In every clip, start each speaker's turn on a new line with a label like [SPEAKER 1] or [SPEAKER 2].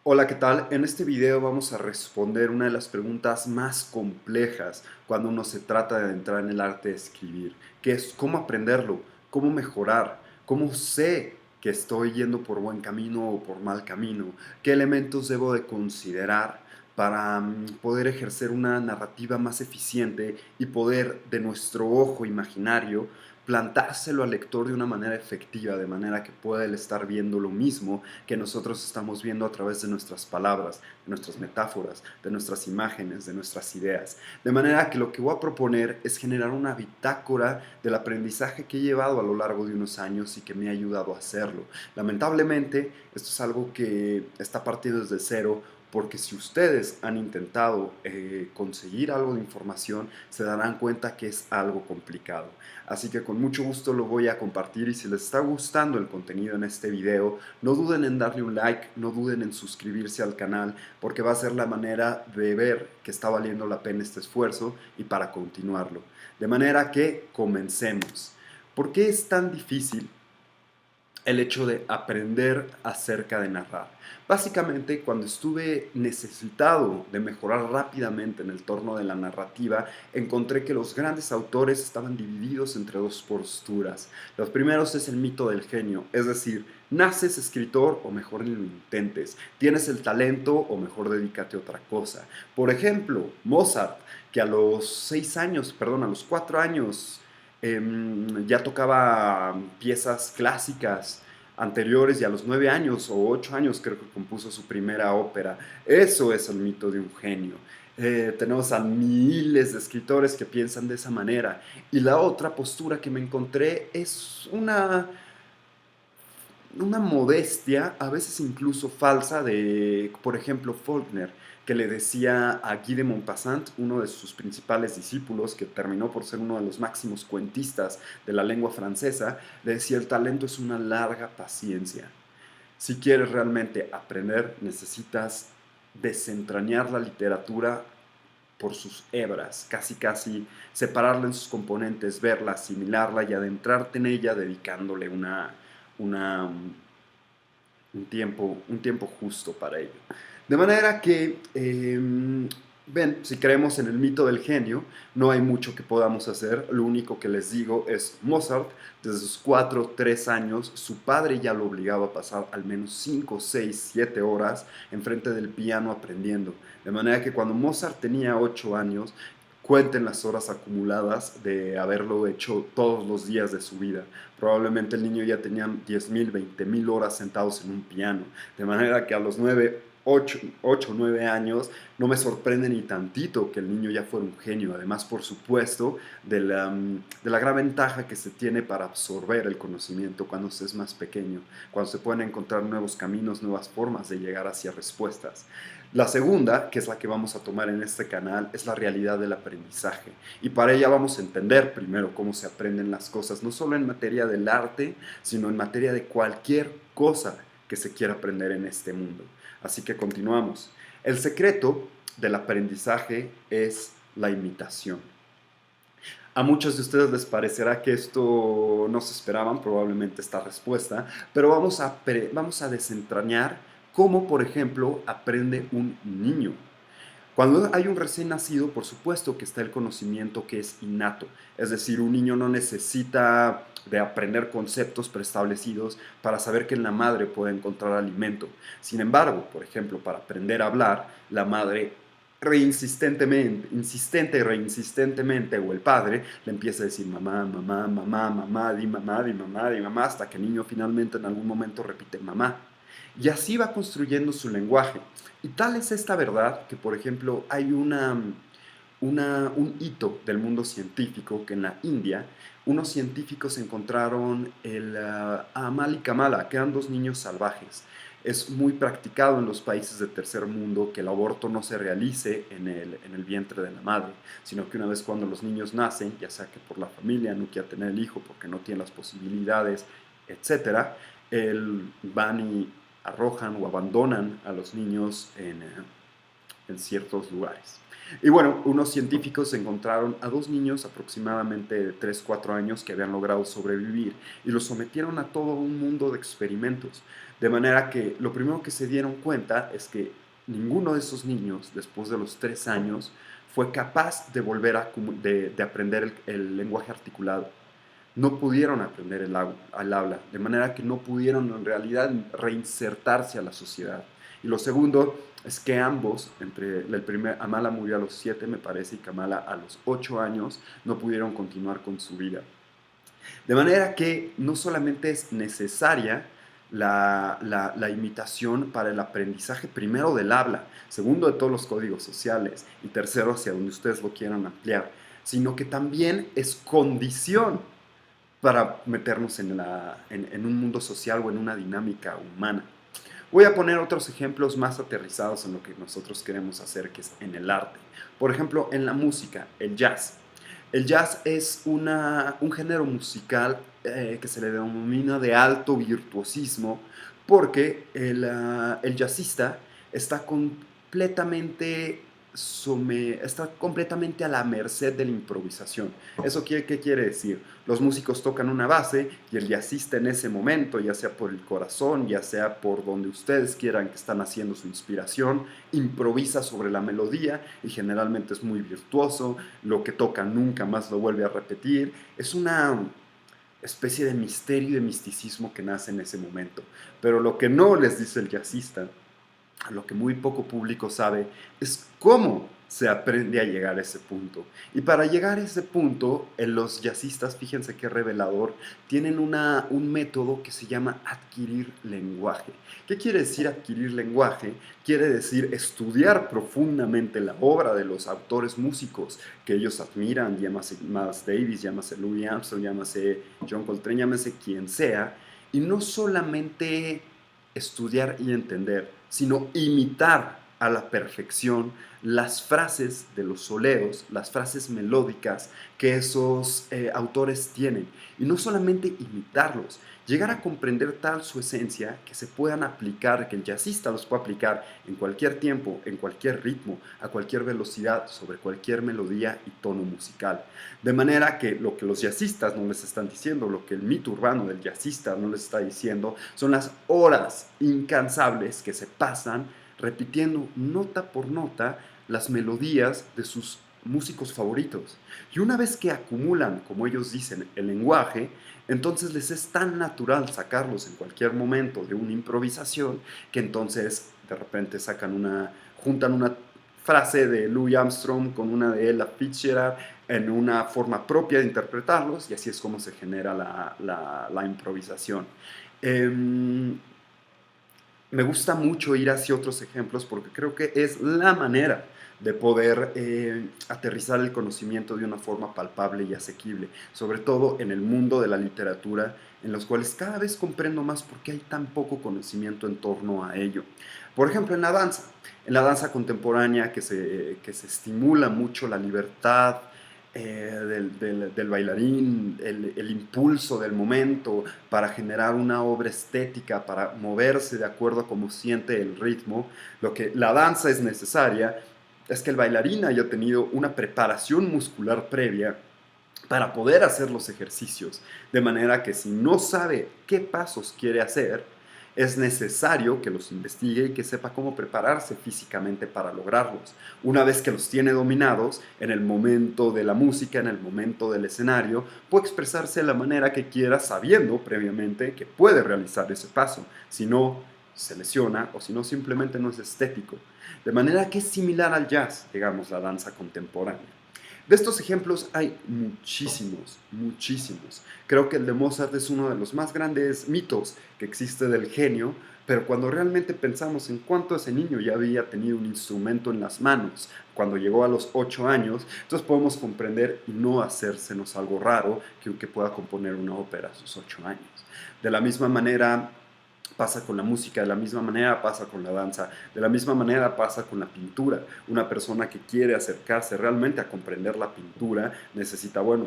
[SPEAKER 1] Hola, ¿qué tal? En este video vamos a responder una de las preguntas más complejas cuando uno se trata de entrar en el arte de escribir, que es cómo aprenderlo, cómo mejorar, cómo sé que estoy yendo por buen camino o por mal camino, qué elementos debo de considerar para poder ejercer una narrativa más eficiente y poder de nuestro ojo imaginario plantárselo al lector de una manera efectiva, de manera que pueda él estar viendo lo mismo que nosotros estamos viendo a través de nuestras palabras, de nuestras metáforas, de nuestras imágenes, de nuestras ideas. De manera que lo que voy a proponer es generar una bitácora del aprendizaje que he llevado a lo largo de unos años y que me ha ayudado a hacerlo. Lamentablemente, esto es algo que está partido desde cero, porque si ustedes han intentado conseguir algo de información, se darán cuenta que es algo complicado. Así que con mucho gusto lo voy a compartir y si les está gustando el contenido en este video, no duden en darle un like, no duden en suscribirse al canal, porque va a ser la manera de ver que está valiendo la pena este esfuerzo y para continuarlo. De manera que comencemos. ¿Por qué es tan difícil el hecho de aprender acerca de narrar? Básicamente, cuando estuve necesitado de mejorar rápidamente en el torno de la narrativa, encontré que los grandes autores estaban divididos entre dos posturas. Los primeros es el mito del genio, es decir, naces escritor o mejor ni lo intentes, tienes el talento o mejor dedícate a otra cosa. Por ejemplo, Mozart, que a los 6 años, perdón, a los 4 años ya tocaba piezas clásicas anteriores y a los 9 años o 8 años creo que compuso su primera ópera. Eso es el mito de un genio. Tenemos a miles de escritores que piensan de esa manera. Y la otra postura que me encontré es una modestia, a veces incluso falsa, de, por ejemplo, Faulkner, que le decía a Guy de Maupassant, uno de sus principales discípulos, que terminó por ser uno de los máximos cuentistas de la lengua francesa, le decía: el talento es una larga paciencia. Si quieres realmente aprender, necesitas desentrañar la literatura por sus hebras, casi casi separarla en sus componentes, verla, asimilarla y adentrarte en ella dedicándole una, un tiempo justo para ello. De manera que, ven, si creemos en el mito del genio, no hay mucho que podamos hacer. Lo único que les digo es Mozart, desde sus 4 3 años, su padre ya lo obligaba a pasar al menos 5 6 7 horas enfrente del piano aprendiendo. De manera que cuando Mozart tenía 8 años, cuenten las horas acumuladas de haberlo hecho todos los días de su vida. Probablemente el niño ya tenía 10.000, 20.000 horas sentados en un piano. De manera que a los 8 9 años no me sorprende ni tantito que el niño ya fuera un genio. Además, por supuesto, de la gran ventaja que se tiene para absorber el conocimiento cuando se es más pequeño, cuando se pueden encontrar nuevos caminos, nuevas formas de llegar hacia respuestas. La segunda, que es la que vamos a tomar en este canal, es la realidad del aprendizaje. Y para ella vamos a entender primero cómo se aprenden las cosas, no solo en materia del arte, sino en materia de cualquier cosa que se quiera aprender en este mundo. Así que continuamos. El secreto del aprendizaje es la imitación. A muchos de ustedes les parecerá que esto no se esperaban, probablemente esta respuesta, pero vamos a desentrañar cómo, por ejemplo, aprende un niño. Cuando hay un recién nacido, por supuesto que está el conocimiento que es innato, es decir, un niño no necesita de aprender conceptos preestablecidos para saber que en la madre puede encontrar alimento. Sin embargo, por ejemplo, para aprender a hablar, la madre insistente y reinsistentemente, o el padre, le empieza a decir mamá, mamá, mamá, mamá, di mamá, di mamá, di mamá, hasta que el niño finalmente en algún momento repite mamá. Y así va construyendo su lenguaje. Y tal es esta verdad que, por ejemplo, hay un hito del mundo científico que en la India unos científicos encontraron el Amal y Kamala, que eran dos niños salvajes. Es muy practicado en los países de tercer mundo que el aborto no se realice en el vientre de la madre, sino que una vez cuando los niños nacen, ya sea que por la familia no quiera tener el hijo porque no tiene las posibilidades, etcétera, van y arrojan o abandonan a los niños en ciertos lugares. Y bueno, unos científicos encontraron a dos niños aproximadamente de 3, 4 años que habían logrado sobrevivir y los sometieron a todo un mundo de experimentos. De manera que lo primero que se dieron cuenta es que ninguno de esos niños, después de los 3 años, fue capaz de volver de aprender el lenguaje articulado. No pudieron aprender el habla, de manera que no pudieron en realidad reinsertarse a la sociedad. Y lo segundo es que ambos, Amala murió a los 7, me parece, y Kamala a los 8 años, no pudieron continuar con su vida. De manera que no solamente es necesaria la imitación para el aprendizaje, primero del habla, segundo de todos los códigos sociales y tercero hacia donde ustedes lo quieran ampliar, sino que también es condición para meternos en un mundo social o en una dinámica humana. Voy a poner otros ejemplos más aterrizados en lo que nosotros queremos hacer, que es en el arte. Por ejemplo, en la música, el jazz. El jazz es un género musical que se le denomina de alto virtuosismo porque el jazzista está está completamente a la merced de la improvisación. ¿Qué quiere decir? Los músicos tocan una base y el jazzista en ese momento, ya sea por el corazón, ya sea por donde ustedes quieran que están haciendo su inspiración, improvisa sobre la melodía y generalmente es muy virtuoso, lo que toca nunca más lo vuelve a repetir. Es una especie de misterio y de misticismo que nace en ese momento. Pero lo que no les dice el jazzista, a lo que muy poco público sabe, es cómo se aprende a llegar a ese punto. Y para llegar a ese punto, los jazzistas, fíjense qué revelador, tienen un método que se llama adquirir lenguaje. ¿Qué quiere decir adquirir lenguaje? Quiere decir estudiar profundamente la obra de los autores músicos que ellos admiran, llámase Miles Davis, llámase Louis Armstrong, llámase John Coltrane, llámase quien sea, y no solamente estudiar y entender, sino imitar a la perfección las frases de los soleos, las frases melódicas que esos autores tienen. Y no solamente imitarlos, llegar a comprender tal su esencia que se puedan aplicar, que el jazzista los pueda aplicar en cualquier tiempo, en cualquier ritmo, a cualquier velocidad, sobre cualquier melodía y tono musical. De manera que lo que los jazzistas no les están diciendo, lo que el mito urbano del jazzista no les está diciendo, son las horas incansables que se pasan repitiendo nota por nota las melodías de sus músicos favoritos. Y una vez que acumulan, como ellos dicen, el lenguaje, entonces les es tan natural sacarlos en cualquier momento de una improvisación que entonces de repente juntan una frase de Louis Armstrong con una de Ella Fitzgerald en una forma propia de interpretarlos y así es como se genera la improvisación. Me gusta mucho ir hacia otros ejemplos porque creo que es la manera de poder aterrizar el conocimiento de una forma palpable y asequible, sobre todo en el mundo de la literatura, en los cuales cada vez comprendo más por qué hay tan poco conocimiento en torno a ello. Por ejemplo, en la danza contemporánea que se estimula mucho la libertad, del bailarín, el impulso del momento para generar una obra estética, para moverse de acuerdo a cómo siente el ritmo. Lo que la danza es necesaria es que el bailarín haya tenido una preparación muscular previa para poder hacer los ejercicios, de manera que si no sabe qué pasos quiere hacer, es necesario que los investigue y que sepa cómo prepararse físicamente para lograrlos. Una vez que los tiene dominados, en el momento de la música, en el momento del escenario, puede expresarse de la manera que quiera, sabiendo previamente que puede realizar ese paso. Si no, se lesiona o si no, simplemente no es estético. De manera que es similar al jazz, digamos, la danza contemporánea. De estos ejemplos hay muchísimos, muchísimos. Creo que el de Mozart es uno de los más grandes mitos que existe del genio, pero cuando realmente pensamos en cuánto ese niño ya había tenido un instrumento en las manos, cuando llegó a los 8 años, entonces podemos comprender y no hacérsenos algo raro que pueda componer una ópera a sus 8 años. De la misma manera pasa con la música, de la misma manera pasa con la danza, de la misma manera pasa con la pintura. Una persona que quiere acercarse realmente a comprender la pintura necesita, bueno,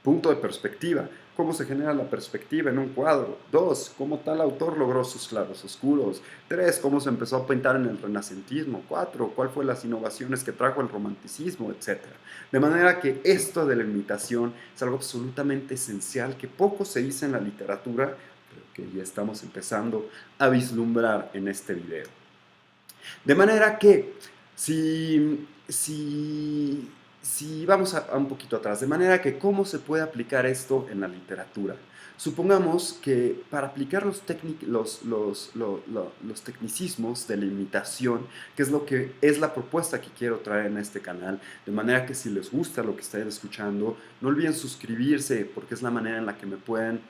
[SPEAKER 1] punto de perspectiva, cómo se genera la perspectiva en un cuadro. 2, cómo tal autor logró sus claros oscuros. 3, cómo se empezó a pintar en el renacentismo. 4, cuál fue las innovaciones que trajo el romanticismo, etcétera. De manera que esto de la imitación es algo absolutamente esencial que poco se dice en la literatura, pero que ya estamos empezando a vislumbrar en este video. De manera que, si vamos a un poquito atrás, de manera que, ¿cómo se puede aplicar esto en la literatura? Supongamos que para aplicar los tecnicismos de la imitación, que es lo que es la propuesta que quiero traer en este canal, de manera que si les gusta lo que están escuchando, no olviden suscribirse, porque es la manera en la que me pueden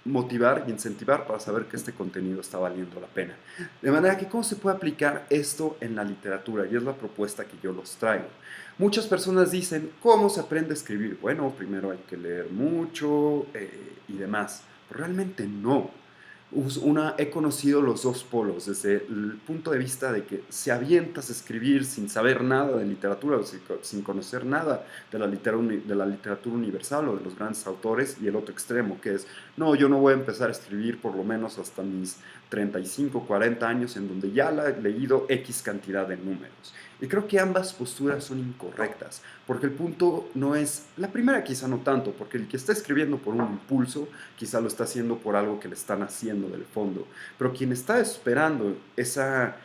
[SPEAKER 1] motivar y incentivar para saber que este contenido está valiendo la pena. De manera que, ¿cómo se puede aplicar esto en la literatura? Y es la propuesta que yo los traigo. Muchas personas dicen, ¿cómo se aprende a escribir? Bueno, primero hay que leer mucho y demás. Pero realmente no. He conocido los dos polos, desde el punto de vista de que se avientas a escribir sin saber nada de literatura, sin conocer nada de la literatura universal o de los grandes autores, y el otro extremo, que es, no, yo no voy a empezar a escribir por lo menos hasta mis 35, 40 años, en donde ya he leído X cantidad de números. Y creo que ambas posturas son incorrectas, porque el punto no es, la primera quizá no tanto, porque el que está escribiendo por un impulso, quizá lo está haciendo por algo que le están haciendo del fondo, pero quien está esperando esa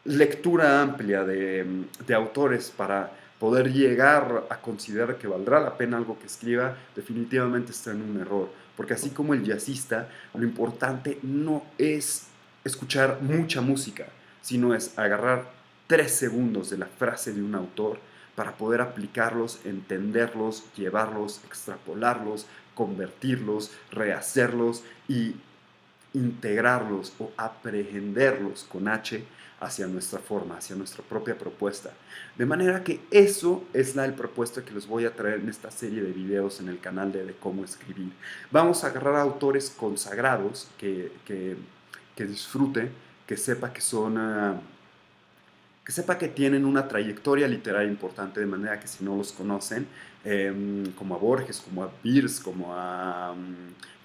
[SPEAKER 1] lectura amplia de autores para poder llegar a considerar que valdrá la pena algo que escriba, definitivamente está en un error, porque así como el jazzista, lo importante no es escuchar mucha música, sino es agarrar 3 segundos de la frase de un autor para poder aplicarlos, entenderlos, llevarlos, extrapolarlos, convertirlos, rehacerlos y integrarlos o aprehenderlos con H hacia nuestra forma, hacia nuestra propia propuesta. De manera que eso es el propuesto que les voy a traer en esta serie de videos en el canal de Cómo Escribir. Vamos a agarrar a autores consagrados que disfrute, que sepa que son... que sepa que tienen una trayectoria literaria importante, de manera que si no los conocen, como a Borges, como a Pierce, como a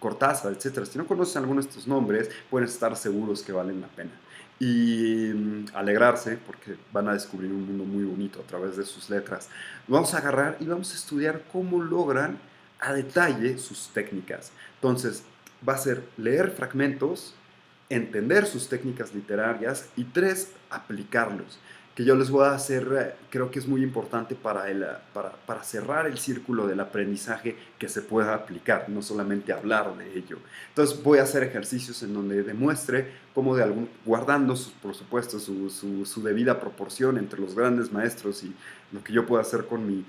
[SPEAKER 1] Cortázar, etcétera, si no conocen alguno de estos nombres, pueden estar seguros que valen la pena. Y alegrarse, porque van a descubrir un mundo muy bonito a través de sus letras. Vamos a agarrar y vamos a estudiar cómo logran a detalle sus técnicas. Entonces, va a ser leer fragmentos, entender sus técnicas literarias y 3, aplicarlos. Que yo les voy a hacer, creo que es muy importante para cerrar el círculo del aprendizaje que se pueda aplicar, no solamente hablar de ello. Entonces voy a hacer ejercicios en donde demuestre cómo guardando, por supuesto, su debida proporción entre los grandes maestros y lo que yo puedo hacer con mi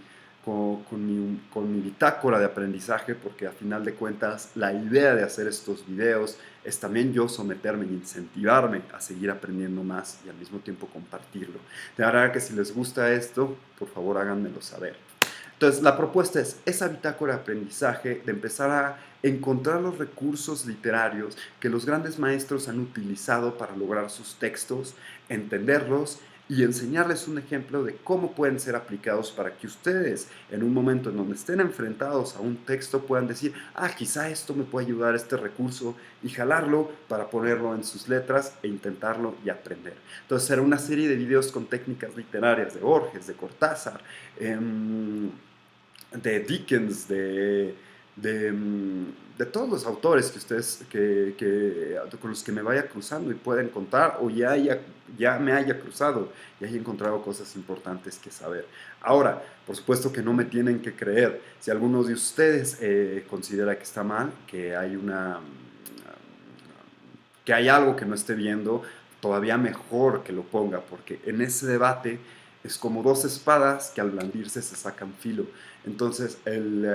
[SPEAKER 1] bitácora de aprendizaje, porque a final de cuentas la idea de hacer estos videos es también yo someterme e incentivarme a seguir aprendiendo más y al mismo tiempo compartirlo. De verdad que si les gusta esto, por favor háganmelo saber. Entonces la propuesta es esa bitácora de aprendizaje, de empezar a encontrar los recursos literarios que los grandes maestros han utilizado para lograr sus textos, entenderlos y enseñarles un ejemplo de cómo pueden ser aplicados para que ustedes, en un momento en donde estén enfrentados a un texto, puedan decir, quizá esto me puede ayudar, este recurso, y jalarlo para ponerlo en sus letras e intentarlo y aprender. Entonces será una serie de videos con técnicas literarias de Borges, de Cortázar, de Dickens, de todos los autores que ustedes con los que me vaya cruzando y pueden contar, o ya me haya cruzado y haya encontrado cosas importantes que saber. Ahora, por supuesto que no me tienen que creer. Si alguno de ustedes considera que está mal, que hay algo que no esté viendo, todavía mejor que lo ponga, porque en ese debate es como dos espadas que al blandirse se sacan filo. Entonces el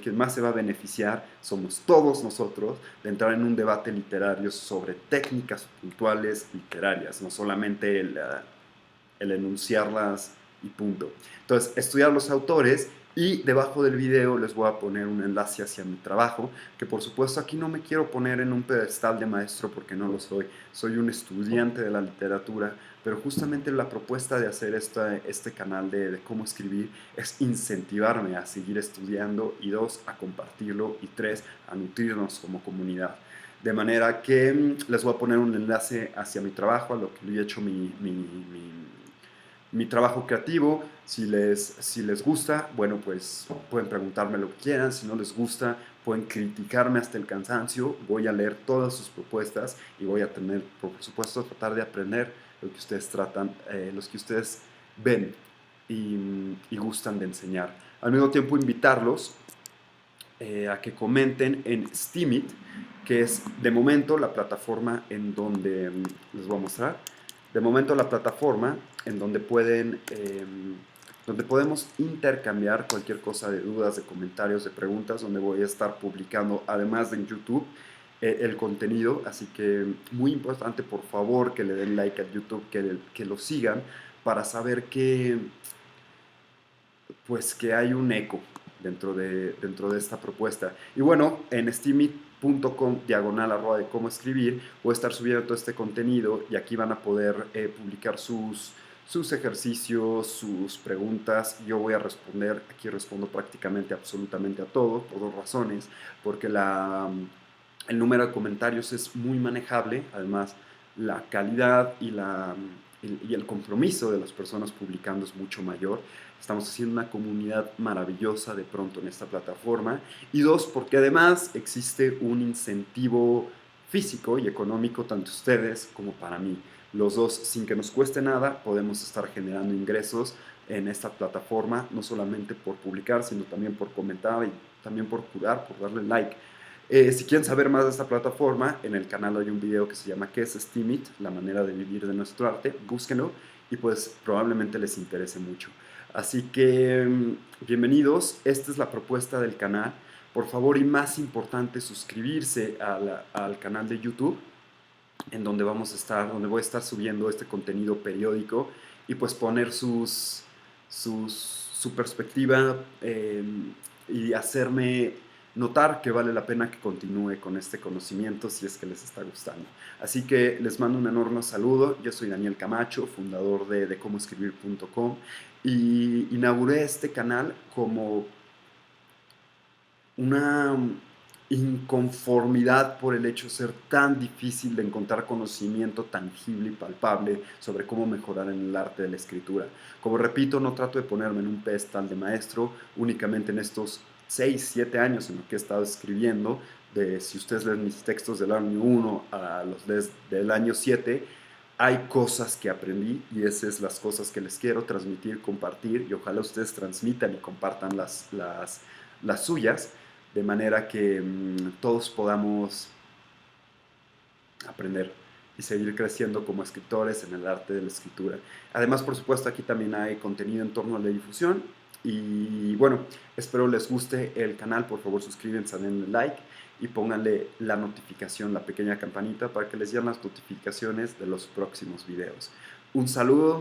[SPEAKER 1] que más se va a beneficiar somos todos nosotros de entrar en un debate literario sobre técnicas puntuales literarias, no solamente el enunciarlas y punto. Entonces, estudiar los autores Y debajo del video les voy a poner un enlace hacia mi trabajo, que por supuesto aquí no me quiero poner en un pedestal de maestro porque no lo soy. Soy un estudiante de la literatura, pero justamente la propuesta de hacer este canal de cómo escribir es incentivarme a seguir estudiando y dos, a compartirlo y tres, a nutrirnos como comunidad. De manera que les voy a poner un enlace hacia mi trabajo, a lo que yo he hecho mi trabajo creativo. Si les gusta, bueno, pues pueden preguntarme lo que quieran. Si no les gusta, pueden criticarme hasta el cansancio. Voy a leer todas sus propuestas y voy a tener, por supuesto, tratar de aprender lo que ustedes tratan, los que ustedes ven y gustan de enseñar. Al mismo tiempo, invitarlos a que comenten en Steemit, que es de momento la plataforma en donde les voy a mostrar. De momento la plataforma en donde donde podemos intercambiar cualquier cosa de dudas, de comentarios, de preguntas, donde voy a estar publicando, además de en YouTube, el contenido. Así que muy importante, por favor, que le den like a YouTube, que lo sigan para saber que hay un eco dentro de esta propuesta. Y bueno, en steamit.com/, de cómo escribir, voy a estar subiendo todo este contenido y aquí van a poder publicar sus ejercicios, sus preguntas. Yo voy a responder, aquí respondo prácticamente absolutamente a todo, por dos razones, porque el número de comentarios es muy manejable, además la calidad y el compromiso de las personas publicando es mucho mayor. Estamos haciendo una comunidad maravillosa de pronto en esta plataforma. Y dos, porque además existe un incentivo físico y económico tanto ustedes como para mí. Los dos, sin que nos cueste nada, podemos estar generando ingresos en esta plataforma, no solamente por publicar, sino también por comentar y también por curar, por darle like. Si quieren saber más de esta plataforma, en el canal hay un video que se llama ¿Qué es Steemit? La manera de vivir de nuestro arte. Búsquenlo y pues probablemente les interese mucho. Así que bienvenidos, esta es la propuesta del canal. Por favor, y más importante, suscribirse al canal de YouTube, en donde donde voy a estar subiendo este contenido periódico y pues poner su perspectiva, y hacerme notar que vale la pena que continúe con este conocimiento si es que les está gustando. Así que les mando un enorme saludo. Yo soy Daniel Camacho, fundador de comoescribir.com, y inauguré este canal como una inconformidad por el hecho de ser tan difícil de encontrar conocimiento tangible y palpable sobre cómo mejorar en el arte de la escritura. Como repito, no trato de ponerme en un pedestal de maestro únicamente en estos 6, 7 años en los que he estado escribiendo. Si ustedes leen mis textos del año 1 a los del año 7, hay cosas que aprendí y esas son las cosas que les quiero transmitir, compartir, y ojalá ustedes transmitan y compartan las suyas, de manera que todos podamos aprender y seguir creciendo como escritores en el arte de la escritura. Además, por supuesto, aquí también hay contenido en torno a la difusión. Y bueno, espero les guste el canal. Por favor, suscríbanse, denle like y pónganle la notificación, la pequeña campanita, para que les lleguen las notificaciones de los próximos videos. Un saludo.